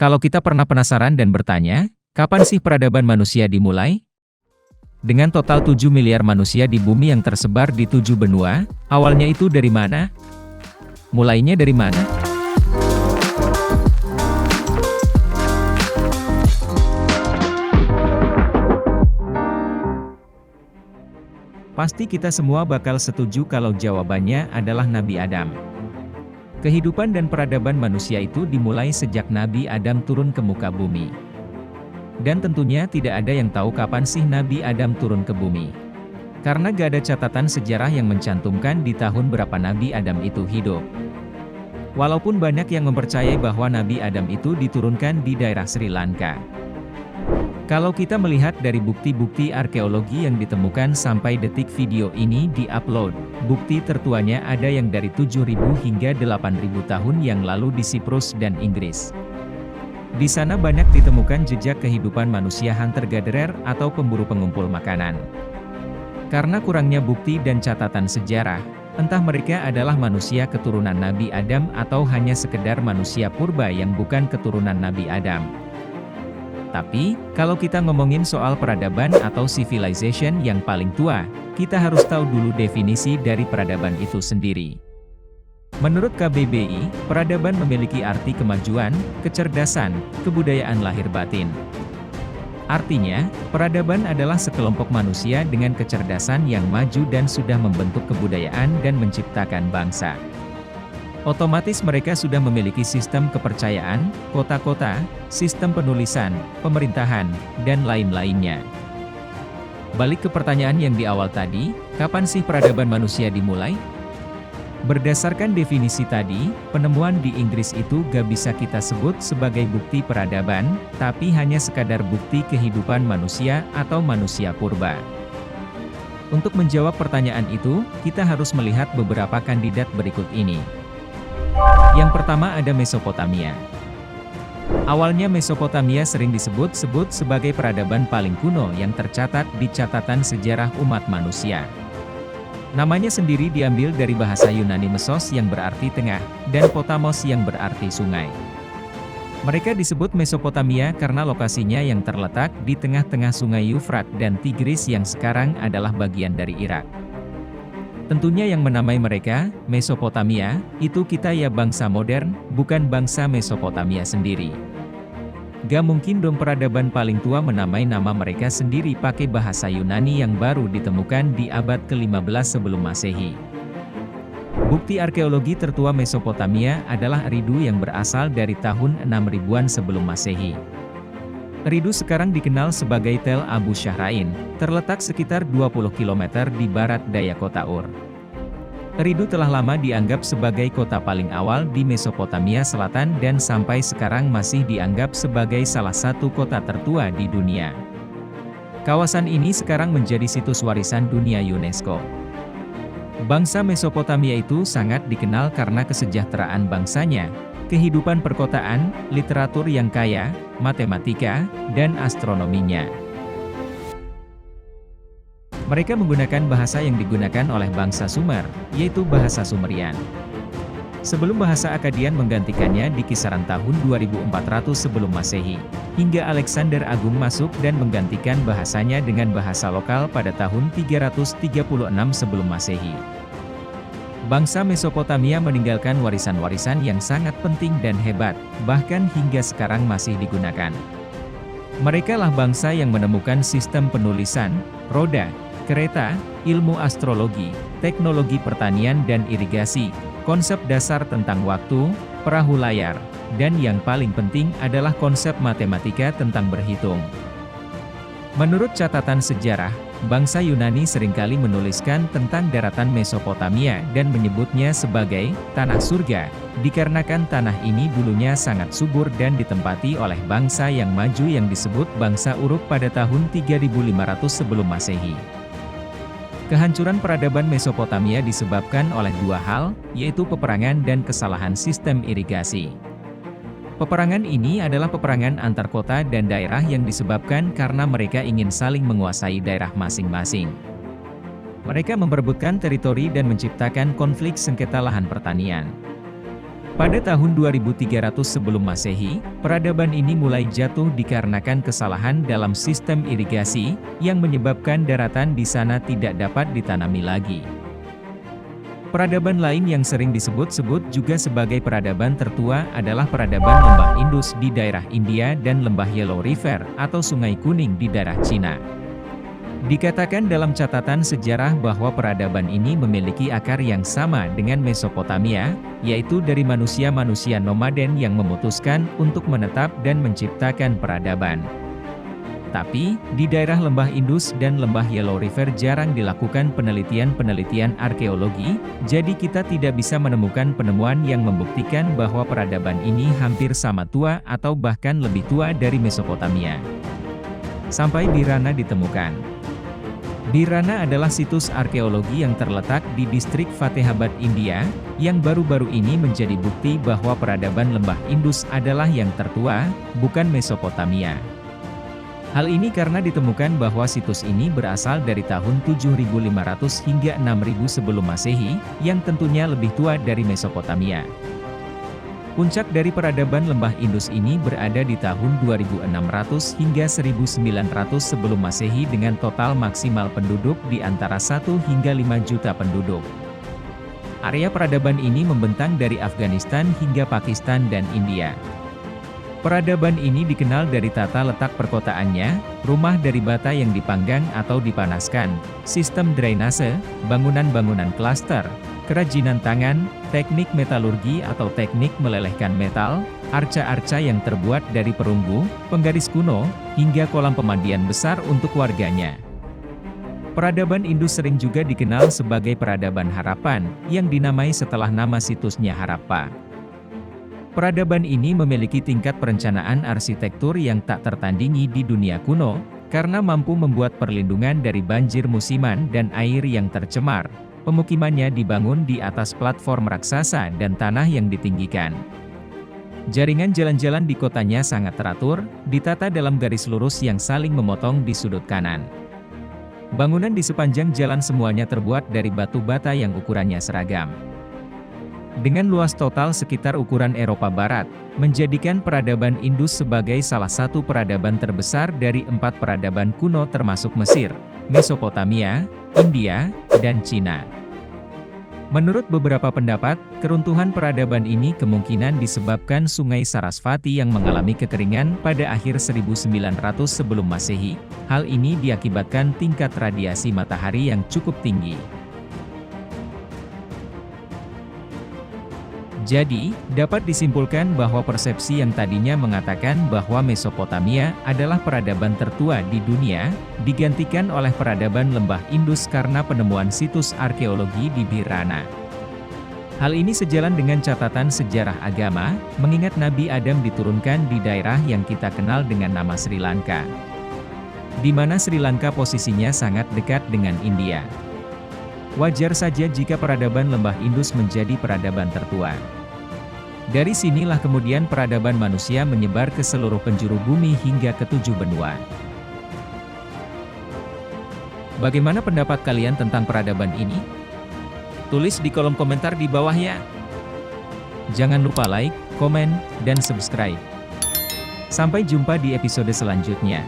Kalau kita pernah penasaran dan bertanya, kapan sih peradaban manusia dimulai? Dengan total 7 miliar manusia di bumi yang tersebar di 7 benua, awalnya itu dari mana? Mulainya dari mana? Pasti kita semua bakal setuju kalau jawabannya adalah Nabi Adam. Kehidupan dan peradaban manusia itu dimulai sejak Nabi Adam turun ke muka bumi. Dan tentunya tidak ada yang tahu kapan sih Nabi Adam turun ke bumi. Karena gak ada catatan sejarah yang mencantumkan di tahun berapa Nabi Adam itu hidup. Walaupun banyak yang mempercayai bahwa Nabi Adam itu diturunkan di daerah Sri Lanka. Kalau kita melihat dari bukti-bukti arkeologi yang ditemukan sampai detik video ini di-upload, bukti tertuanya ada yang dari 7.000 hingga 8.000 tahun yang lalu di Siprus dan Inggris. Di sana banyak ditemukan jejak kehidupan manusia hunter-gatherer atau pemburu pengumpul makanan. Karena kurangnya bukti dan catatan sejarah, entah mereka adalah manusia keturunan Nabi Adam atau hanya sekedar manusia purba yang bukan keturunan Nabi Adam. Tapi, kalau kita ngomongin soal peradaban atau civilization yang paling tua, kita harus tahu dulu definisi dari peradaban itu sendiri. Menurut KBBI, peradaban memiliki arti kemajuan, kecerdasan, kebudayaan lahir batin. Artinya, peradaban adalah sekelompok manusia dengan kecerdasan yang maju dan sudah membentuk kebudayaan dan menciptakan bangsa. Otomatis mereka sudah memiliki sistem kepercayaan, kota-kota, sistem penulisan, pemerintahan, dan lain-lainnya. Balik ke pertanyaan yang di awal tadi, kapan sih peradaban manusia dimulai? Berdasarkan definisi tadi, penemuan di Inggris itu gak bisa kita sebut sebagai bukti peradaban, tapi hanya sekadar bukti kehidupan manusia atau manusia purba. Untuk menjawab pertanyaan itu, kita harus melihat beberapa kandidat berikut ini. Yang pertama ada Mesopotamia. Awalnya Mesopotamia sering disebut-sebut sebagai peradaban paling kuno yang tercatat di catatan sejarah umat manusia. Namanya sendiri diambil dari bahasa Yunani Mesos yang berarti tengah, dan Potamos yang berarti sungai. Mereka disebut Mesopotamia karena lokasinya yang terletak di tengah-tengah sungai Yufrat dan Tigris yang sekarang adalah bagian dari Irak. Tentunya yang menamai mereka, Mesopotamia, itu kita ya bangsa modern, bukan bangsa Mesopotamia sendiri. Gak mungkin dong peradaban paling tua menamai nama mereka sendiri pakai bahasa Yunani yang baru ditemukan di abad ke-15 sebelum Masehi. Bukti arkeologi tertua Mesopotamia adalah Eridu yang berasal dari tahun 6000-an sebelum Masehi. Eridu sekarang dikenal sebagai Tel Abu Syahrain, terletak sekitar 20 km di barat daya kota Ur. Eridu telah lama dianggap sebagai kota paling awal di Mesopotamia Selatan dan sampai sekarang masih dianggap sebagai salah satu kota tertua di dunia. Kawasan ini sekarang menjadi situs warisan dunia UNESCO. Bangsa Mesopotamia itu sangat dikenal karena kesejahteraan bangsanya, kehidupan perkotaan, literatur yang kaya, matematika, dan astronominya. Mereka menggunakan bahasa yang digunakan oleh bangsa Sumer, yaitu bahasa Sumerian. Sebelum bahasa Akkadian menggantikannya di kisaran tahun 2400 sebelum Masehi, hingga Alexander Agung masuk dan menggantikan bahasanya dengan bahasa lokal pada tahun 336 sebelum Masehi. Bangsa Mesopotamia meninggalkan warisan-warisan yang sangat penting dan hebat, bahkan hingga sekarang masih digunakan. Mereka lah bangsa yang menemukan sistem penulisan, roda, kereta, ilmu astrologi, teknologi pertanian dan irigasi, konsep dasar tentang waktu, perahu layar, dan yang paling penting adalah konsep matematika tentang berhitung. Menurut catatan sejarah, bangsa Yunani seringkali menuliskan tentang daratan Mesopotamia dan menyebutnya sebagai tanah surga, dikarenakan tanah ini dulunya sangat subur dan ditempati oleh bangsa yang maju yang disebut bangsa Uruk pada tahun 3500 sebelum Masehi. Kehancuran peradaban Mesopotamia disebabkan oleh dua hal, yaitu peperangan dan kesalahan sistem irigasi. Peperangan ini adalah peperangan antar kota dan daerah yang disebabkan karena mereka ingin saling menguasai daerah masing-masing. Mereka memperebutkan teritori dan menciptakan konflik sengketa lahan pertanian. Pada tahun 2300 sebelum Masehi, peradaban ini mulai jatuh dikarenakan kesalahan dalam sistem irigasi, yang menyebabkan daratan di sana tidak dapat ditanami lagi. Peradaban lain yang sering disebut-sebut juga sebagai peradaban tertua adalah peradaban lembah Indus di daerah India dan lembah Yellow River atau Sungai Kuning di daerah Cina. Dikatakan dalam catatan sejarah bahwa peradaban ini memiliki akar yang sama dengan Mesopotamia, yaitu dari manusia-manusia nomaden yang memutuskan untuk menetap dan menciptakan peradaban. Tapi, di daerah lembah Indus dan lembah Yellow River jarang dilakukan penelitian-penelitian arkeologi, jadi kita tidak bisa menemukan penemuan yang membuktikan bahwa peradaban ini hampir sama tua atau bahkan lebih tua dari Mesopotamia. Sampai Birana ditemukan. Birana adalah situs arkeologi yang terletak di distrik Fatehabad, India, yang baru-baru ini menjadi bukti bahwa peradaban lembah Indus adalah yang tertua, bukan Mesopotamia. Hal ini karena ditemukan bahwa situs ini berasal dari tahun 7500 hingga 6000 sebelum Masehi, yang tentunya lebih tua dari Mesopotamia. Puncak dari peradaban lembah Indus ini berada di tahun 2600 hingga 1900 sebelum Masehi dengan total maksimal penduduk di antara 1 hingga 5 juta penduduk. Area peradaban ini membentang dari Afghanistan hingga Pakistan dan India. Peradaban ini dikenal dari tata letak perkotaannya, rumah dari bata yang dipanggang atau dipanaskan, sistem drainase, bangunan-bangunan klaster, kerajinan tangan, teknik metalurgi atau teknik melelehkan metal, arca-arca yang terbuat dari perunggu, penggaris kuno, hingga kolam pemandian besar untuk warganya. Peradaban Indus sering juga dikenal sebagai peradaban Harappan, yang dinamai setelah nama situsnya Harappa. Peradaban ini memiliki tingkat perencanaan arsitektur yang tak tertandingi di dunia kuno, karena mampu membuat perlindungan dari banjir musiman dan air yang tercemar. Pemukimannya dibangun di atas platform raksasa dan tanah yang ditinggikan. Jaringan jalan-jalan di kotanya sangat teratur, ditata dalam garis lurus yang saling memotong di sudut kanan. Bangunan di sepanjang jalan semuanya terbuat dari batu bata yang ukurannya seragam. Dengan luas total sekitar ukuran Eropa Barat, menjadikan peradaban Indus sebagai salah satu peradaban terbesar dari 4 peradaban kuno termasuk Mesir, Mesopotamia, India, dan Cina. Menurut beberapa pendapat, keruntuhan peradaban ini kemungkinan disebabkan Sungai Sarasvati yang mengalami kekeringan pada akhir 1900 sebelum Masehi. Hal ini diakibatkan tingkat radiasi matahari yang cukup tinggi. Jadi, dapat disimpulkan bahwa persepsi yang tadinya mengatakan bahwa Mesopotamia adalah peradaban tertua di dunia, digantikan oleh peradaban lembah Indus karena penemuan situs arkeologi di Birana. Hal ini sejalan dengan catatan sejarah agama, mengingat Nabi Adam diturunkan di daerah yang kita kenal dengan nama Sri Lanka, di mana Sri Lanka posisinya sangat dekat dengan India. Wajar saja jika peradaban lembah Indus menjadi peradaban tertua. Dari sinilah kemudian peradaban manusia menyebar ke seluruh penjuru bumi hingga ke 7 benua. Bagaimana pendapat kalian tentang peradaban ini? Tulis di kolom komentar di bawah ya. Jangan lupa like, komen, dan subscribe. Sampai jumpa di episode selanjutnya.